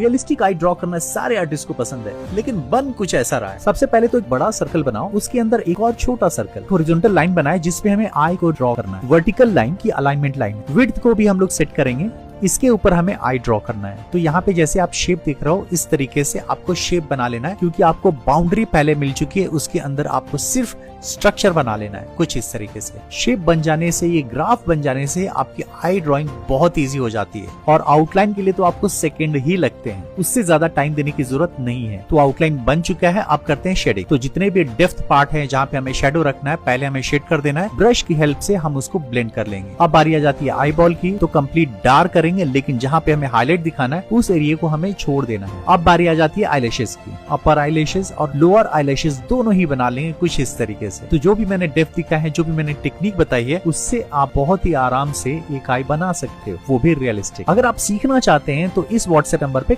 Realistic I draw करना सारे artist को पसंद है, लेकिन बन कुछ ऐसा रहा है। सबसे पहले तो एक बड़ा सर्कल बनाओ, उसके अंदर एक और छोटा सर्कल, हॉरिजॉन्टल लाइन बनाए जिसपे हमें आई को ड्रॉ करना है। वर्टिकल लाइन की अलाइनमेंट लाइन, विड्थ को भी हम लोग सेट करेंगे। इसके ऊपर हमें आई ड्रॉ करना है। तो यहाँ पे जैसे आप शेप देख रहे हो, इस तरीके से आपको शेप बना लेना है, क्योंकि आपको बाउंड्री पहले मिल चुकी है, उसके अंदर आपको सिर्फ स्ट्रक्चर बना लेना है कुछ इस तरीके से। शेप बन जाने से, ये ग्राफ बन जाने से आपकी आई ड्राइंग बहुत इजी हो जाती है। और आउटलाइन के लिए तो आपको सेकंड ही लगते हैं, उससे ज्यादा टाइम देने की जरूरत नहीं है। तो आउटलाइन बन चुका है, अब करते हैं शेडिंग। तो जितने भी डेप्थ पार्ट है जहाँ पे हमें शेडो रखना है, पहले हमें शेड कर देना है। ब्रश की हेल्प से हम उसको ब्लेंड कर लेंगे। अब बारी आ जाती है आई बॉल की, तो कंप्लीट डार्क करेंगे, लेकिन जहाँ पे हमें हाईलाइट दिखाना है उस एरिया को हमें छोड़ देना है। अब बारी आ जाती है आईलैशेस की। अपर आईलैशेस और लोअर आईलैशेस दोनों ही बना लेंगे कुछ इस तरीके से। तो जो भी मैंने डेप्थ दिखा है, जो भी मैंने टेक्निक बताई है, उससे आप बहुत ही आराम से एक आई बना सकते हो, वो भी रियलिस्टिक। अगर आप सीखना चाहते हैं तो इस व्हाट्सएप नंबर पे